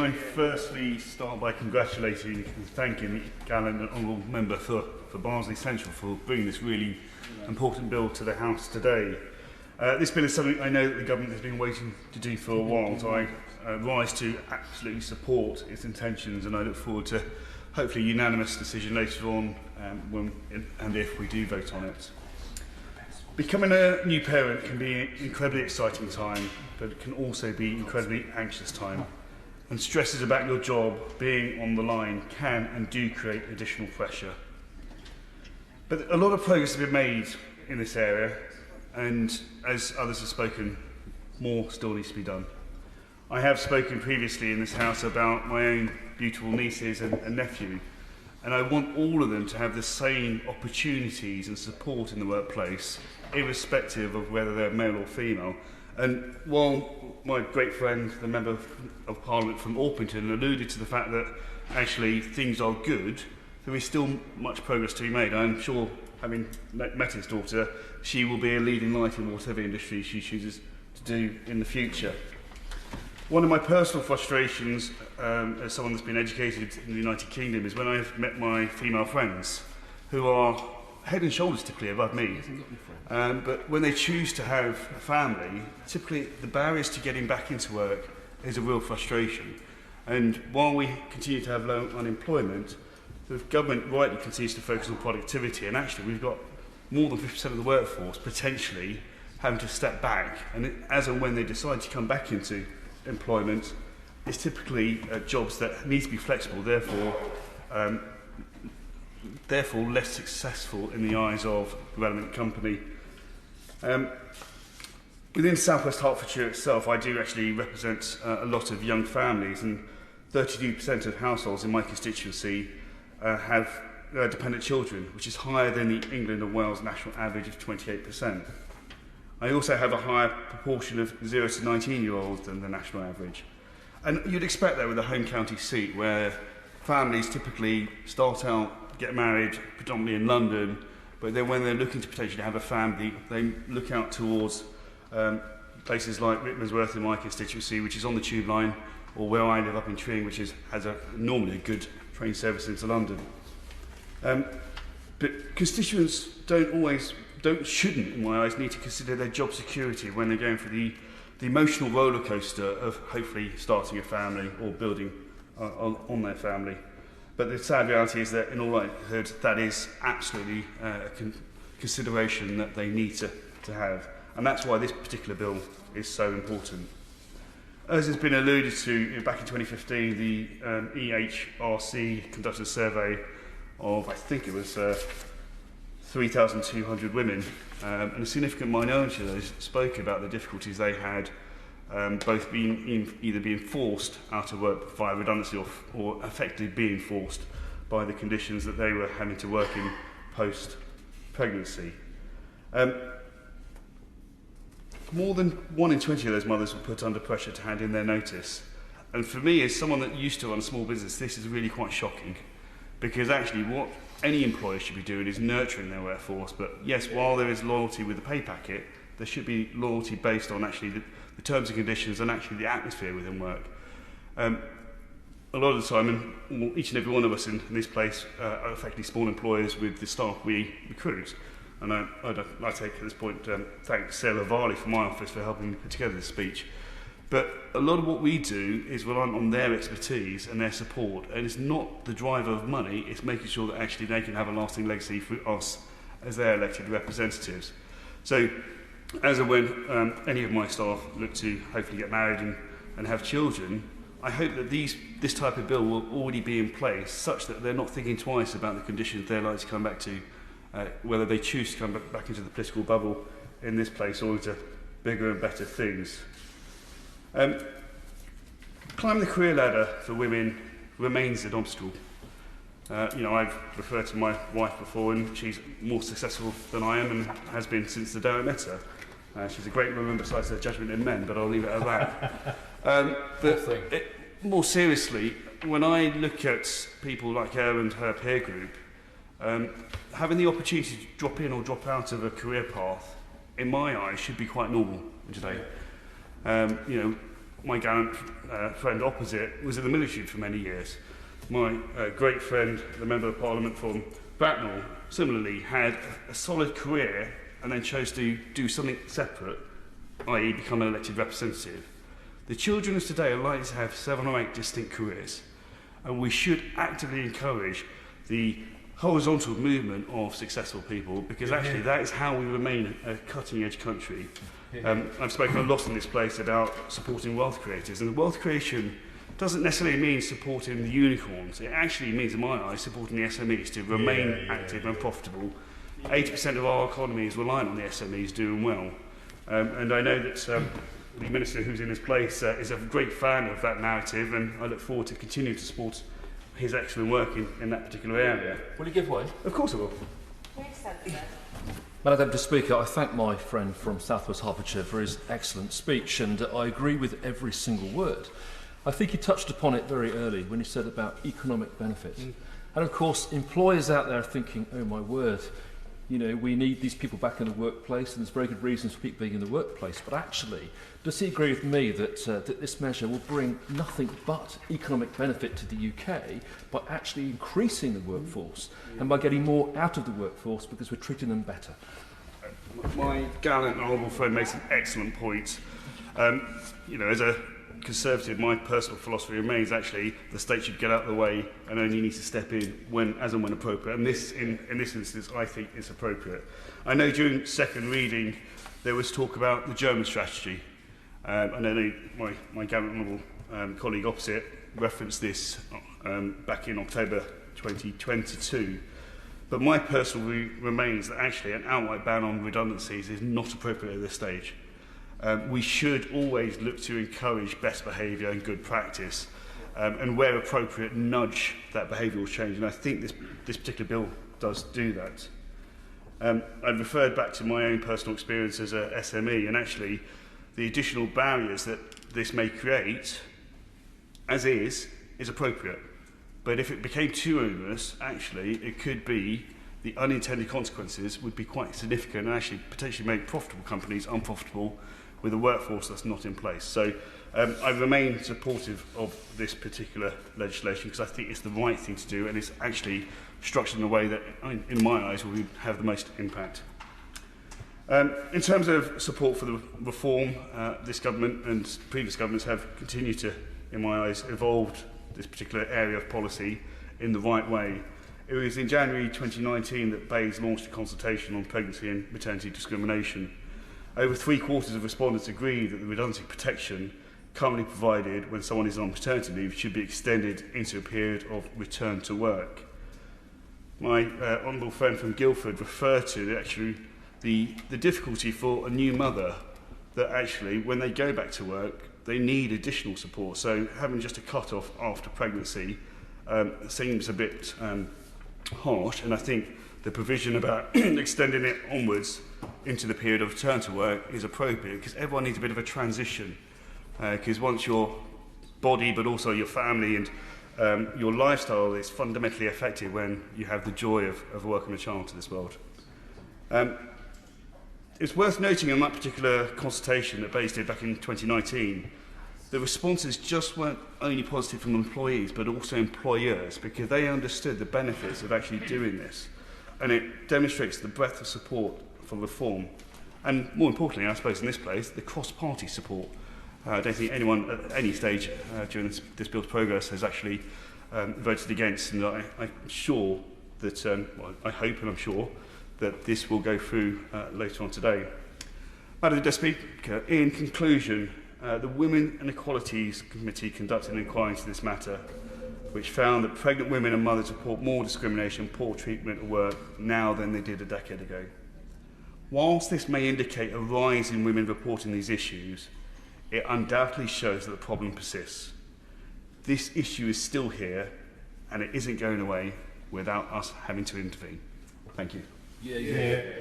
I firstly start by congratulating and thanking the gallant and honourable member for Barnsley Central for bringing this really important bill to the House today. This bill is something I know that the government has been waiting to do for a while, so I rise to absolutely support its intentions, and I look forward to hopefully a unanimous decision later on when and if we do vote on it. Becoming a new parent can be an incredibly exciting time, but it can also be an incredibly anxious time. And stresses about your job being on the line can and do create additional pressure. But a lot of progress has been made in this area, and as others have spoken, more still needs to be done. I have spoken previously in this house about my own beautiful nieces and nephew, and I want all of them to have the same opportunities and support in the workplace, irrespective of whether they're male or female. And while my great friend, the Member of Parliament from Orpington, alluded to the fact that actually things are good, there is still much progress to be made. I'm sure, having met his daughter, she will be a leading light in whatever industry she chooses to do in the future. One of my personal frustrations as someone that's been educated in the United Kingdom is when I've met my female friends who are head and shoulders typically above me, but when they choose to have a family, typically the barriers to getting back into work is a real frustration. And while we continue to have low unemployment, the government rightly continues to focus on productivity, and actually we've got more than 50% of the workforce potentially having to step back, and as and when they decide to come back into employment, it's typically jobs that need to be flexible, therefore less successful in the eyes of the relevant company. Within South West Hertfordshire itself, I do actually represent a lot of young families, and 32% of households in my constituency have dependent children, which is higher than the England and Wales national average of 28%. I also have a higher proportion of 0 to 19-year-olds than the national average. And you'd expect that with a home county seat, where families typically start out, get married predominantly in London, but then when they're looking to potentially have a family, they look out towards places like Rickmansworth in my constituency, which is on the tube line, or where I live up in Tring, which has normally a good train service into London. But constituents shouldn't, in my eyes, need to consider their job security when they're going through the emotional roller coaster of hopefully starting a family or building on their family. But the sad reality is that, in all likelihood, that is absolutely a consideration that they need to have. And that's why this particular bill is so important. As has been alluded to, back in 2015, the EHRC conducted a survey of, I think it was 3,200 women, and a significant minority of those spoke about the difficulties they had, both either being forced out of work via redundancy or effectively being forced by the conditions that they were having to work in post-pregnancy. More than 1 in 20 of those mothers were put under pressure to hand in their notice. And for me, as someone that used to run a small business, this is really quite shocking, because actually what any employer should be doing is nurturing their workforce. But yes, while there is loyalty with the pay packet, there should be loyalty based on actually the terms and conditions and actually the atmosphere within work. A lot of the time, and each and every one of us in this place are effectively small employers with the staff we recruit. And I'd like to take at this point thank Sarah Varley from my office for helping me put together this speech. But a lot of what we do is reliant on their expertise and their support, and it's not the driver of money, it's making sure that actually they can have a lasting legacy for us as their elected representatives. So, as and when any of my staff look to hopefully get married and have children, I hope that this type of bill will already be in place, such that they're not thinking twice about the conditions they're likely to come back to, whether they choose to come back into the political bubble in this place or into bigger and better things. Climbing the career ladder for women remains an obstacle. I've referred to my wife before, and she's more successful than I am and has been since the day I met her. She's a great woman besides her judgment in men, but I'll leave it at that. More seriously, when I look at people like her and her peer group, having the opportunity to drop in or drop out of a career path, in my eyes, should be quite normal today. my gallant friend opposite was in the military for many years. My great friend, the Member of Parliament from Bracknell, similarly had a solid career and then chose to do something separate, i.e. become an elected representative. The children of today are likely to have 7 or 8 distinct careers, and we should actively encourage the horizontal movement of successful people, because actually that is how we remain a cutting-edge country. I've spoken a lot in this place about supporting wealth creators, and wealth creation doesn't necessarily mean supporting the unicorns. It actually means, in my eyes, supporting the SMEs to remain active and profitable. 80% of our economy is reliant on the SMEs doing well. And I know that the Minister who's in his place is a great fan of that narrative, and I look forward to continuing to support his excellent work in that particular area. Will you give way? Of course I will. Madam Deputy Speaker, I thank my friend from South West Hertfordshire for his excellent speech, and I agree with every single word. I think he touched upon it very early when he said about economic benefit. And of course, employers out there are thinking, oh my word, you know, we need these people back in the workplace, and there's very good reasons for people being in the workplace. But actually, does he agree with me that, that this measure will bring nothing but economic benefit to the UK by actually increasing the workforce and by getting more out of the workforce because we're treating them better? My gallant and honourable friend makes an excellent point. You know, as a Conservative, my personal philosophy remains actually the state should get out of the way and only need to step in when, as and when appropriate. And this, in this instance, I think is appropriate. I know during second reading there was talk about the German strategy. I know my gallant honourable colleague opposite referenced this back in October 2022. But my personal view remains that actually an outright ban on redundancies is not appropriate at this stage. We should always look to encourage best behaviour and good practice, and where appropriate, nudge that behavioural change. And I think this particular bill does do that. I've referred back to my own personal experience as a SME, and actually the additional barriers that this may create, as is appropriate. But if it became too onerous, actually it could be the unintended consequences would be quite significant and actually potentially make profitable companies unprofitable with a workforce that's not in place. So I remain supportive of this particular legislation because I think it's the right thing to do, and it's actually structured in a way that, in my eyes, will have the most impact. In terms of support for the reform, this government and previous governments have continued to, in my eyes, evolved this particular area of policy in the right way. It was in January 2019 that BEIS launched a consultation on pregnancy and maternity discrimination. Over 3/4 of respondents agreed that the redundancy protection currently provided when someone is on maternity leave should be extended into a period of return to work. My honourable friend from Guildford referred to actually the difficulty for a new mother that actually when they go back to work they need additional support. So having just a cut-off after pregnancy seems a bit harsh, and I think the provision about extending it onwards into the period of return to work is appropriate because everyone needs a bit of a transition because once your body but also your family and your lifestyle is fundamentally affected when you have the joy of welcoming a child to this world. It's worth noting on that particular consultation that BEIS did back in 2019, the responses just weren't only positive from employees but also employers because they understood the benefits of actually doing this, and it demonstrates the breadth of support for reform and, more importantly, I suppose in this place, the cross-party support. I don't think anyone at any stage during this bill's progress has actually voted against, and I'm sure that, well, I hope and I'm sure that this will go through later on today. Madam Deputy Speaker, in conclusion, the Women and Equalities Committee conducted an inquiry into this matter, which found that pregnant women and mothers report more discrimination and poor treatment at work now than they did a decade ago. Whilst this may indicate a rise in women reporting these issues, it undoubtedly shows that the problem persists. This issue is still here, and it isn't going away without us having to intervene. Thank you. Yeah.